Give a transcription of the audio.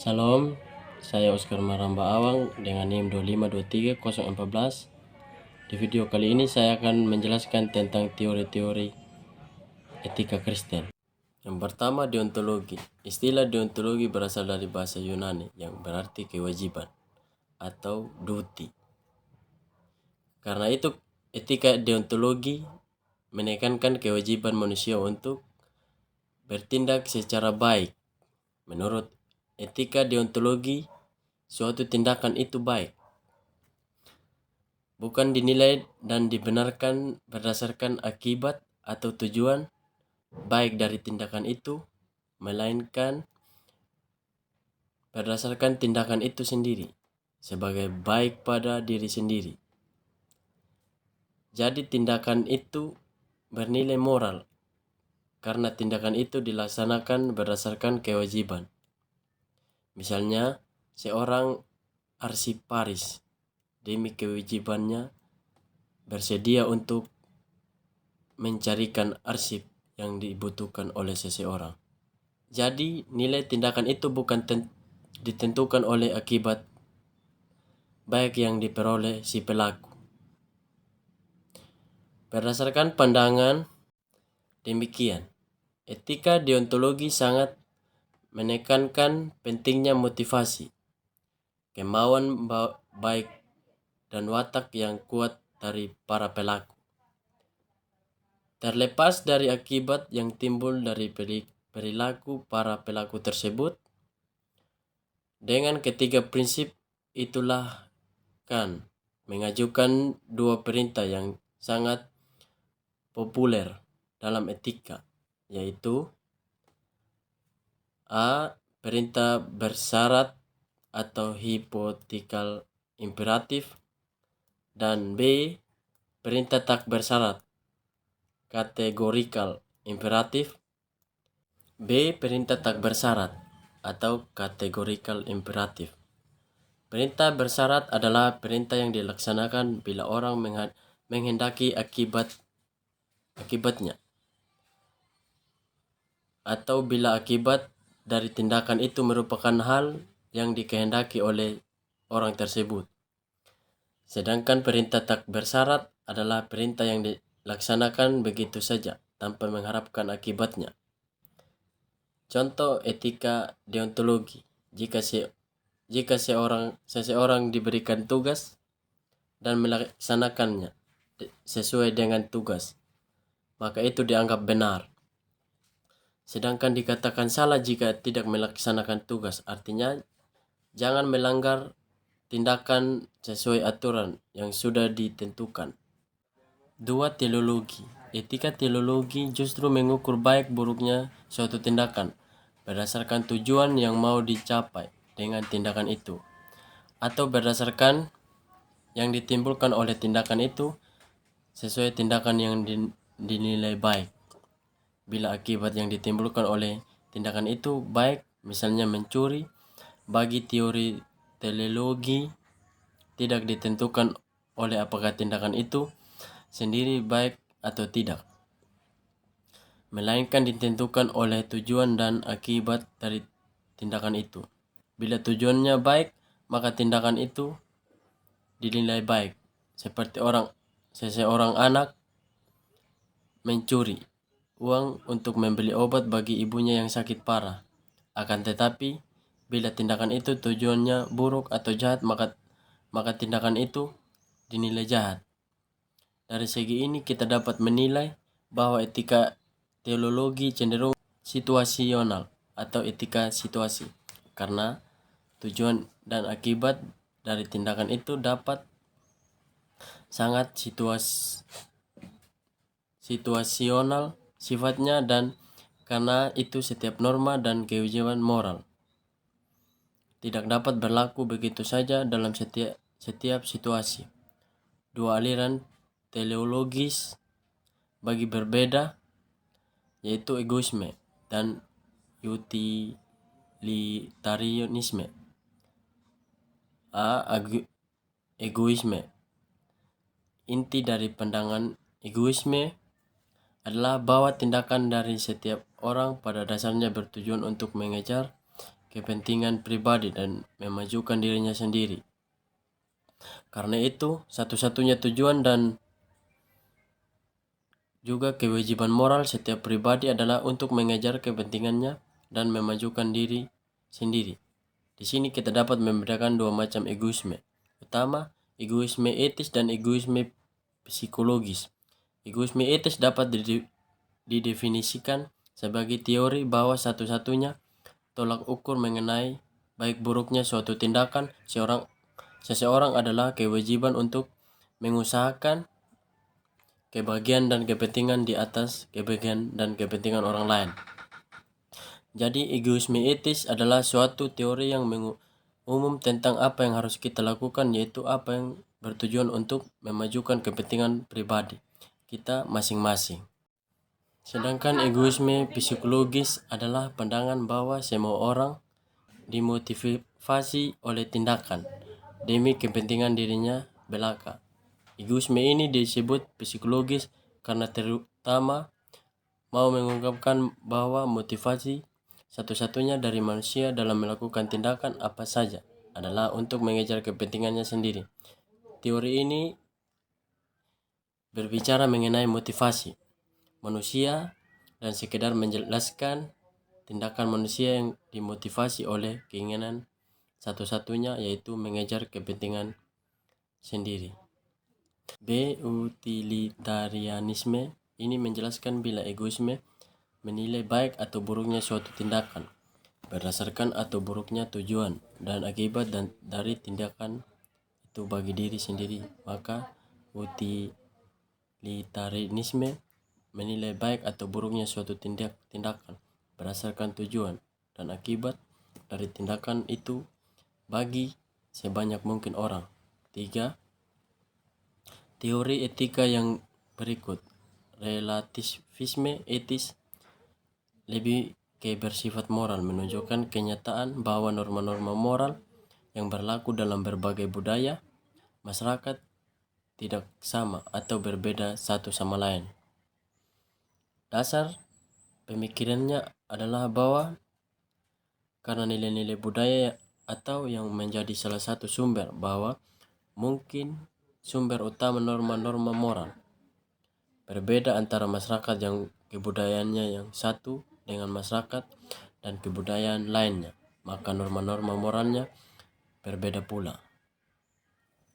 Salam, saya Oscar Maramba Awang dengan NIM 2523014. Di video kali ini saya akan menjelaskan tentang teori-teori etika Kristen. Yang pertama, deontologi. Istilah deontologi berasal dari bahasa Yunani yang berarti kewajiban atau duty. Karena itu, etika deontologi menekankan kewajiban manusia untuk bertindak secara baik. Menurut etika deontologi, suatu tindakan itu baik bukan dinilai dan dibenarkan berdasarkan akibat atau tujuan baik dari tindakan itu, melainkan berdasarkan tindakan itu sendiri sebagai baik pada diri sendiri. Jadi tindakan itu bernilai moral karena tindakan itu dilaksanakan berdasarkan kewajiban. Misalnya, seorang arsiparis demi kewajibannya bersedia untuk mencarikan arsip yang dibutuhkan oleh seseorang. Jadi nilai tindakan itu bukan ditentukan oleh akibat baik yang diperoleh si pelaku. Berdasarkan pandangan demikian, etika deontologi sangat menekankan pentingnya motivasi, kemauan baik dan watak yang kuat dari para pelaku. Terlepas dari akibat yang timbul dari perilaku para pelaku tersebut, dengan ketiga prinsip itulah kan mengajukan dua perintah yang sangat populer dalam etika, yaitu A. Perintah bersyarat atau hypothetical imperatif, dan B. Perintah tak bersyarat categorical imperatif. B. Perintah tak bersyarat atau categorical imperatif. Perintah bersyarat adalah perintah yang dilaksanakan bila orang menghendaki akibatnya, atau bila akibat dari tindakan itu merupakan hal yang dikehendaki oleh orang tersebut. Sedangkan perintah tak bersyarat adalah perintah yang dilaksanakan begitu saja tanpa mengharapkan akibatnya. Contoh etika deontologi: jika seseorang diberikan tugas dan melaksanakannya sesuai dengan tugas, maka itu dianggap benar. Sedangkan dikatakan salah jika tidak melaksanakan tugas, artinya jangan melanggar tindakan sesuai aturan yang sudah ditentukan. 2. Teleologi. Etika teleologi justru mengukur baik buruknya suatu tindakan berdasarkan tujuan yang mau dicapai dengan tindakan itu, atau berdasarkan yang ditimbulkan oleh tindakan itu sesuai tindakan yang dinilai baik. Bila akibat yang ditimbulkan oleh tindakan itu baik, misalnya mencuri, bagi teori teleologi tidak ditentukan oleh apakah tindakan itu sendiri baik atau tidak, melainkan ditentukan oleh tujuan dan akibat dari tindakan itu. Bila tujuannya baik, maka tindakan itu dinilai baik, seperti seseorang anak mencuri uang untuk membeli obat bagi ibunya yang sakit parah. Akan tetapi, bila tindakan itu tujuannya buruk atau jahat, maka tindakan itu dinilai jahat. Dari segi ini kita dapat menilai bahwa etika teologi cenderung situasional atau etika situasi, karena tujuan dan akibat dari tindakan itu dapat sangat situasional sifatnya, dan karena itu setiap norma dan kewajiban moral tidak dapat berlaku begitu saja dalam setiap situasi. Dua aliran teleologis bagi berbeda, yaitu egoisme dan utilitarianisme. Egoisme. Inti dari pandangan egoisme adalah bahwa tindakan dari setiap orang pada dasarnya bertujuan untuk mengejar kepentingan pribadi dan memajukan dirinya sendiri. Karena itu, satu-satunya tujuan dan juga kewajiban moral setiap pribadi adalah untuk mengejar kepentingannya dan memajukan diri sendiri. Di sini kita dapat membedakan dua macam egoisme. Pertama, egoisme etis dan egoisme psikologis. Egoisme etis dapat didefinisikan sebagai teori bahwa satu-satunya tolak ukur mengenai baik buruknya suatu tindakan seseorang adalah kewajiban untuk mengusahakan kebahagiaan dan kepentingan di atas kebahagiaan dan kepentingan orang lain. Jadi egoisme etis adalah suatu teori yang umum tentang apa yang harus kita lakukan, yaitu apa yang bertujuan untuk memajukan kepentingan pribadi kita masing-masing. Sedangkan egoisme psikologis adalah pandangan bahwa semua orang dimotivasi oleh tindakan demi kepentingan dirinya belaka. Egoisme ini disebut psikologis karena terutama mau mengungkapkan bahwa motivasi satu-satunya dari manusia dalam melakukan tindakan apa saja adalah untuk mengejar kepentingannya sendiri. Teori ini berbicara mengenai motivasi manusia dan sekedar menjelaskan tindakan manusia yang dimotivasi oleh keinginan satu-satunya, yaitu mengejar kepentingan sendiri. B. Utilitarianisme ini menjelaskan bila egoisme menilai baik atau buruknya suatu tindakan berdasarkan atau buruknya tujuan dan akibat dari tindakan itu bagi diri sendiri. Maka utilitarianisme menilai baik atau buruknya suatu tindakan berdasarkan tujuan dan akibat dari tindakan itu bagi sebanyak mungkin orang. 3. Teori etika yang berikut. Relativisme etis lebih bersifat moral, menunjukkan kenyataan bahwa norma-norma moral yang berlaku dalam berbagai budaya masyarakat tidak sama atau berbeda satu sama lain. Dasar pemikirannya adalah bahwa karena nilai-nilai budaya atau yang menjadi salah satu sumber bahwa mungkin sumber utama norma-norma moral berbeda antara masyarakat yang kebudayaannya yang satu dengan masyarakat dan kebudayaan lainnya, maka norma-norma moralnya berbeda pula.